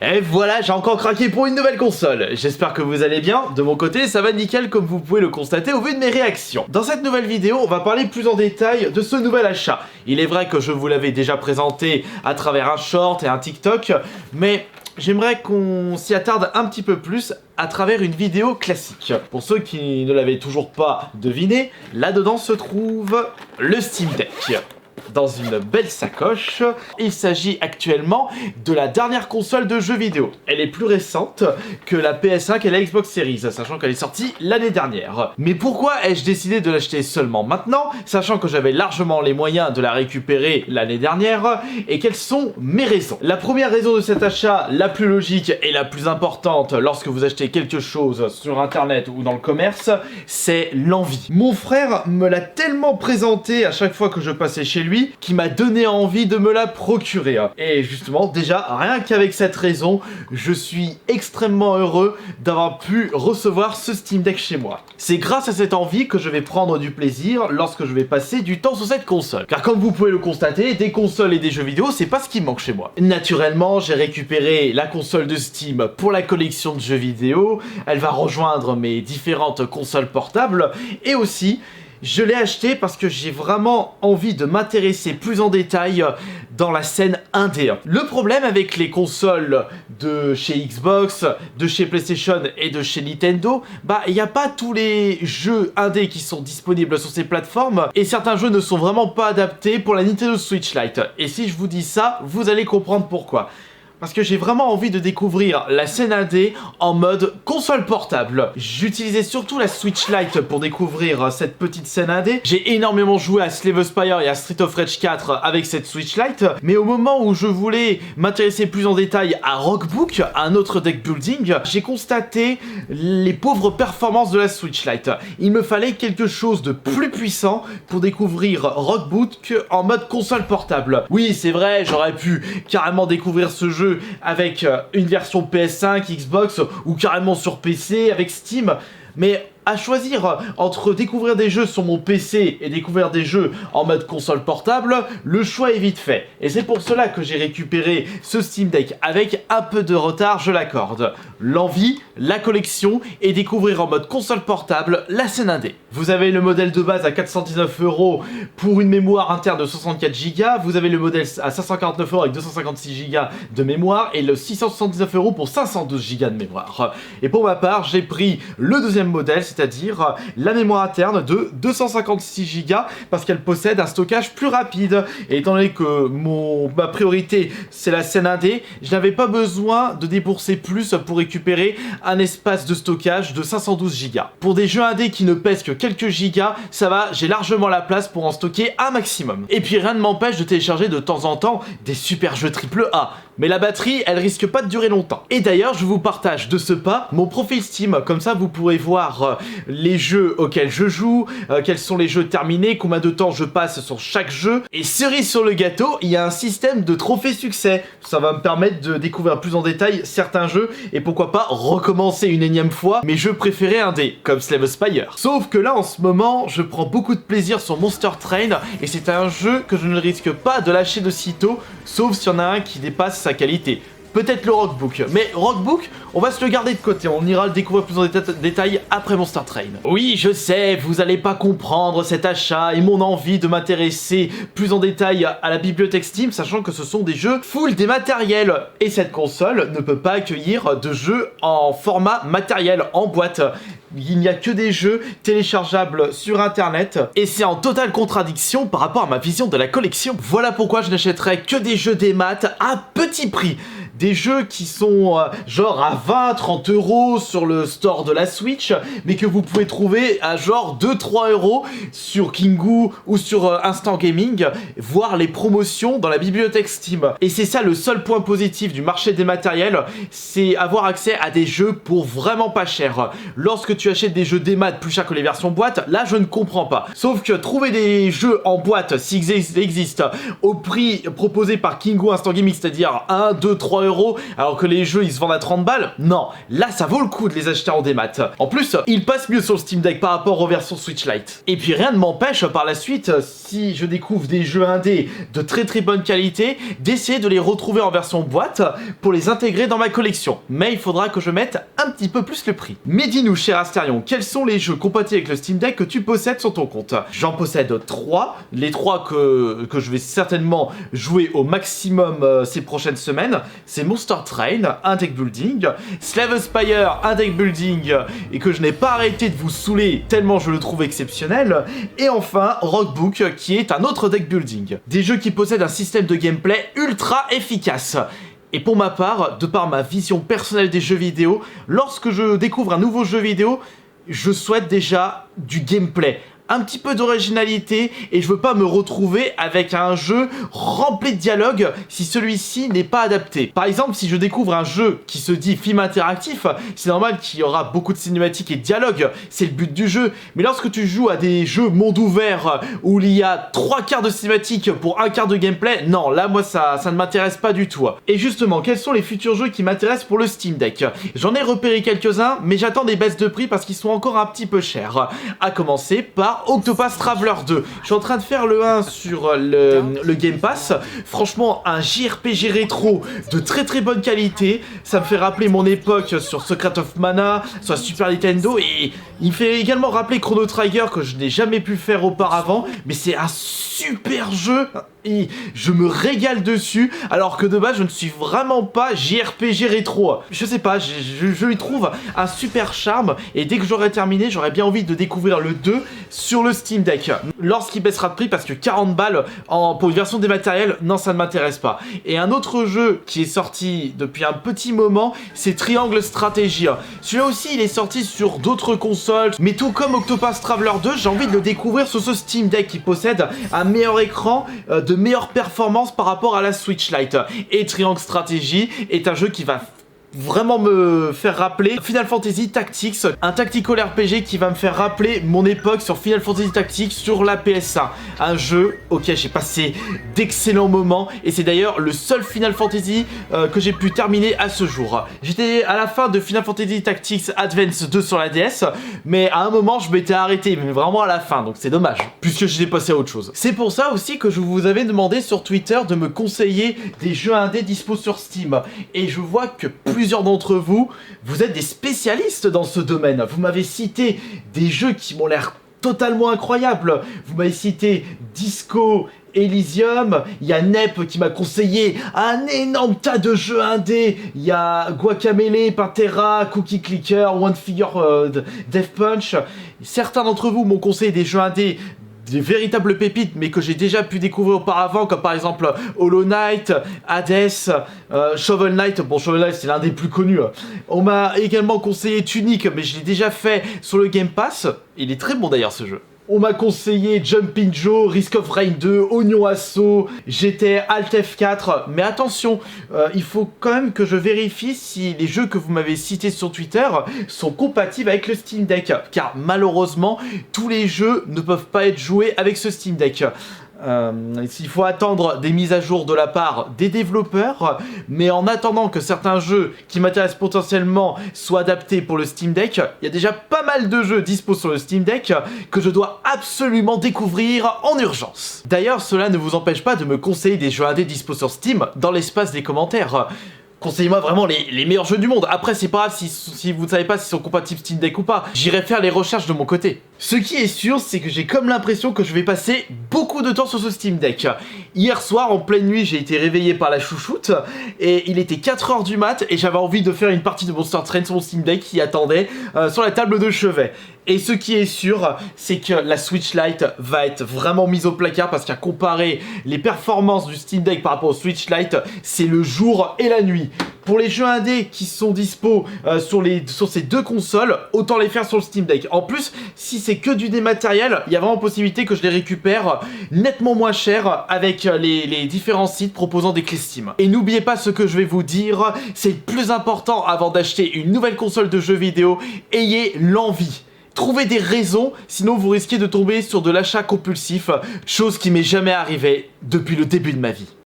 Et voilà, j'ai encore craqué pour une nouvelle console. J'espère que vous allez bien. De mon côté, ça va nickel comme vous pouvez le constater au vu de mes réactions. Dans cette nouvelle vidéo, on va parler plus en détail de ce nouvel achat. Il est vrai que je vous l'avais déjà présenté à travers un short et un TikTok, mais j'aimerais qu'on s'y attarde un petit peu plus à travers une vidéo classique. Pour ceux qui ne l'avaient toujours pas deviné, là-dedans se trouve le Steam Deck. Dans une belle sacoche, il s'agit actuellement de la dernière console de jeux vidéo. Elle est plus récente que la PS5 et la Xbox Series, sachant qu'elle est sortie l'année dernière. Mais pourquoi ai-je décidé de l'acheter seulement maintenant, sachant que j'avais largement les moyens de la récupérer l'année dernière, et quelles sont mes raisons? La première raison de cet achat, la plus logique et la plus importante lorsque vous achetez quelque chose sur internet ou dans le commerce, c'est l'envie. Mon frère me l'a tellement présenté à chaque fois que je passais chez lui, qui m'a donné envie de me la procurer. Et justement, déjà, rien qu'avec cette raison, je suis extrêmement heureux d'avoir pu recevoir ce Steam Deck chez moi. C'est grâce à cette envie que je vais prendre du plaisir lorsque je vais passer du temps sur cette console. Car comme vous pouvez le constater, des consoles et des jeux vidéo, c'est pas ce qui manque chez moi. Naturellement, j'ai récupéré la console de Steam pour la collection de jeux vidéo. Elle va rejoindre mes différentes consoles portables. Et aussi, je l'ai acheté parce que j'ai vraiment envie de m'intéresser plus en détail dans la scène indé. Le problème avec les consoles de chez Xbox, de chez PlayStation et de chez Nintendo, il n'y a pas tous les jeux indés qui sont disponibles sur ces plateformes et certains jeux ne sont vraiment pas adaptés pour la Nintendo Switch Lite. Et si je vous dis ça, vous allez comprendre pourquoi. Parce que j'ai vraiment envie de découvrir la scène indé en mode console portable. J'utilisais surtout la Switch Lite pour découvrir cette petite scène indé. J'ai énormément joué à Slay the Spire et à Street of Rage 4 avec cette Switch Lite. Mais au moment où je voulais m'intéresser plus en détail à Rockbook, un autre deck building, j'ai constaté les pauvres performances de la Switch Lite. Il me fallait quelque chose de plus puissant pour découvrir Rockbook en mode console portable. Oui, c'est vrai, j'aurais pu carrément découvrir ce jeu avec une version PS5, Xbox ou carrément sur PC avec Steam, mais à choisir entre découvrir des jeux sur mon PC et découvrir des jeux en mode console portable, le choix est vite fait. Et c'est pour cela que j'ai récupéré ce Steam Deck avec un peu de retard, je l'accorde. L'envie, la collection et découvrir en mode console portable la scène indé. Vous avez le modèle de base à 419 € pour une mémoire interne de 64 Go, vous avez le modèle à 549 € avec 256 Go de mémoire et le 679 € pour 512 Go de mémoire. Et pour ma part, j'ai pris le deuxième modèle, c'est-à-dire la mémoire interne de 256 Go parce qu'elle possède un stockage plus rapide. Et étant donné que ma priorité c'est la scène indé, je n'avais pas besoin de débourser plus pour récupérer un espace de stockage de 512 Go. Pour des jeux indés qui ne pèsent que quelques gigas, ça va, j'ai largement la place pour en stocker un maximum. Et puis rien ne m'empêche de télécharger de temps en temps des super jeux AAA. Mais la batterie, elle risque pas de durer longtemps. Et d'ailleurs, je vous partage de ce pas mon profil Steam, comme ça vous pourrez voir les jeux auxquels je joue, quels sont les jeux terminés, combien de temps je passe sur chaque jeu. Et cerise sur le gâteau, il y a un système de trophées succès. Ça va me permettre de découvrir plus en détail certains jeux et pourquoi pas recommencer une énième fois mes jeux préférés indés, comme Slay the Spire. Sauf que là, en ce moment, je prends beaucoup de plaisir sur Monster Train et c'est un jeu que je ne risque pas de lâcher de sitôt, sauf s'il y en a un qui dépasse sa qualité. Peut-être le Rockbook, mais Rockbook, on va se le garder de côté, on ira le découvrir plus en détail après Monster Train. Oui, je sais, vous allez pas comprendre cet achat et mon envie de m'intéresser plus en détail à la bibliothèque Steam, sachant que ce sont des jeux full dématériels. Et cette console ne peut pas accueillir de jeux en format matériel, en boîte. Il n'y a que des jeux téléchargeables sur internet et c'est en totale contradiction par rapport à ma vision de la collection. Voilà pourquoi je n'achèterai que des jeux démat à petit prix. Des jeux qui sont genre à 20-30 € sur le store de la Switch, mais que vous pouvez trouver à genre 2-3 € sur Kingu ou sur Instant Gaming, voire les promotions dans la bibliothèque Steam. Et c'est ça le seul point positif du marché des matériels, c'est avoir accès à des jeux pour vraiment pas cher. Lorsque tu achètes des jeux démat plus chers que les versions boîte, là je ne comprends pas. Sauf que trouver des jeux en boîte, s'ils existent, au prix proposé par Kingu Instant Gaming, c'est-à-dire 1, 2, 3 € € alors que les jeux ils se vendent à 30 balles. Non, là ça vaut le coup de les acheter en démat. En plus, ils passent mieux sur le Steam Deck par rapport aux versions Switch Lite. Et puis rien ne m'empêche par la suite, si je découvre des jeux indés de très bonne qualité, d'essayer de les retrouver en version boîte pour les intégrer dans ma collection. Mais il faudra que je mette un petit peu plus le prix. Mais dis-nous, cher Asterion, quels sont les jeux compatibles avec le Steam Deck que tu possèdes sur ton compte? J'en possède 3, les 3 que je vais certainement jouer au maximum ces prochaines semaines. C'est Monster Train, un deck building, Slave Spire, un deck building, et que je n'ai pas arrêté de vous saouler tellement je le trouve exceptionnel, et enfin Rockbook, qui est un autre deck building. Des jeux qui possèdent un système de gameplay ultra efficace. Et pour ma part, de par ma vision personnelle des jeux vidéo, lorsque je découvre un nouveau jeu vidéo, je souhaite déjà du gameplay, un petit peu d'originalité, et je veux pas me retrouver avec un jeu rempli de dialogues si celui-ci n'est pas adapté. Par exemple, si je découvre un jeu qui se dit film interactif, c'est normal qu'il y aura beaucoup de cinématiques et de dialogues, c'est le but du jeu. Mais lorsque tu joues à des jeux monde ouvert où il y a 3 quarts de cinématique pour 1 quart de gameplay, non, là moi ça ne m'intéresse pas du tout. Et justement, quels sont les futurs jeux qui m'intéressent pour le Steam Deck? J'en ai repéré quelques-uns, mais j'attends des baisses de prix parce qu'ils sont encore un petit peu chers. À commencer par Octopath Traveler 2. Je suis en train de faire le 1 sur le Game Pass. Franchement, un JRPG rétro de très bonne qualité. Ça me fait rappeler mon époque sur Secret of Mana, sur Super Nintendo, et il me fait également rappeler Chrono Trigger que je n'ai jamais pu faire auparavant. Mais c'est un super jeu et je me régale dessus, alors que de base je ne suis vraiment pas JRPG rétro. Je sais pas, je lui trouve un super charme, et dès que j'aurai terminé, j'aurais bien envie de découvrir le 2 sur le Steam Deck lorsqu'il baissera de prix, parce que 40 balles pour une version dématérielle, non, ça ne m'intéresse pas. Et un autre jeu qui est sorti depuis un petit moment, c'est Triangle Strategy. Celui-là aussi il est sorti sur d'autres consoles, mais tout comme Octopath Traveler 2, j'ai envie de le découvrir sur ce Steam Deck qui possède un meilleur écran, de meilleure performance par rapport à la Switch Lite. Et Triangle Strategy est un jeu qui va vraiment me faire rappeler Final Fantasy Tactics, un tactical RPG qui va me faire rappeler mon époque sur Final Fantasy Tactics sur la PS1. Un jeu auquel j'ai passé d'excellents moments, et c'est d'ailleurs le seul Final Fantasy que j'ai pu terminer à ce jour. J'étais à la fin de Final Fantasy Tactics Advance 2 sur la DS, mais à un moment je m'étais arrêté, mais vraiment à la fin, donc c'est dommage, puisque j'étais passé à autre chose. C'est pour ça aussi que je vous avais demandé sur Twitter de me conseiller des jeux indés dispo sur Steam, et je vois que plusieurs d'entre vous, vous êtes des spécialistes dans ce domaine. Vous m'avez cité des jeux qui m'ont l'air totalement incroyables. Vous m'avez cité Disco Elysium, il y a Nep qui m'a conseillé un énorme tas de jeux indés, il y a Guacamelee, Pantera, Cookie Clicker, One Figure, Death Punch. Certains d'entre vous m'ont conseillé des jeux indés, des véritables pépites, mais que j'ai déjà pu découvrir auparavant, comme par exemple Hollow Knight, Hades, Shovel Knight. Bon, Shovel Knight c'est l'un des plus connus. On m'a également conseillé Tunic, mais je l'ai déjà fait sur le Game Pass. Il est très bon d'ailleurs ce jeu. On m'a conseillé Jumping Joe, Risk of Rain 2, Oignon Assaut, GTA, Alt F4, mais attention, il faut quand même que je vérifie si les jeux que vous m'avez cités sur Twitter sont compatibles avec le Steam Deck, car malheureusement, tous les jeux ne peuvent pas être joués avec ce Steam Deck. Il faut attendre des mises à jour de la part des développeurs, mais en attendant que certains jeux qui m'intéressent potentiellement soient adaptés pour le Steam Deck, il y a déjà pas mal de jeux dispo sur le Steam Deck que je dois absolument découvrir en urgence. D'ailleurs, cela ne vous empêche pas de me conseiller des jeux indés dispo sur Steam dans l'espace des commentaires. Conseillez-moi vraiment les meilleurs jeux du monde. Après, c'est pas grave si vous ne savez pas s'ils sont compatibles Steam Deck ou pas. J'irai faire les recherches de mon côté. Ce qui est sûr, c'est que j'ai comme l'impression que je vais passer beaucoup de temps sur ce Steam Deck. Hier soir, en pleine nuit, j'ai été réveillé par la chouchoute, et il était 4 h du mat, et j'avais envie de faire une partie de Monster Train sur mon Steam Deck qui attendait sur la table de chevet. Et ce qui est sûr, c'est que la Switch Lite va être vraiment mise au placard, parce qu'à comparer les performances du Steam Deck par rapport au Switch Lite, c'est le jour et la nuit. Pour les jeux indés qui sont dispo sur ces deux consoles, autant les faire sur le Steam Deck. En plus, si c'est que du dématériel, il y a vraiment possibilité que je les récupère nettement moins cher avec les différents sites proposant des clés Steam. Et n'oubliez pas ce que je vais vous dire, c'est le plus important avant d'acheter une nouvelle console de jeux vidéo, ayez l'envie. Trouvez des raisons, sinon vous risquez de tomber sur de l'achat compulsif, chose qui m'est jamais arrivée depuis le début de ma vie.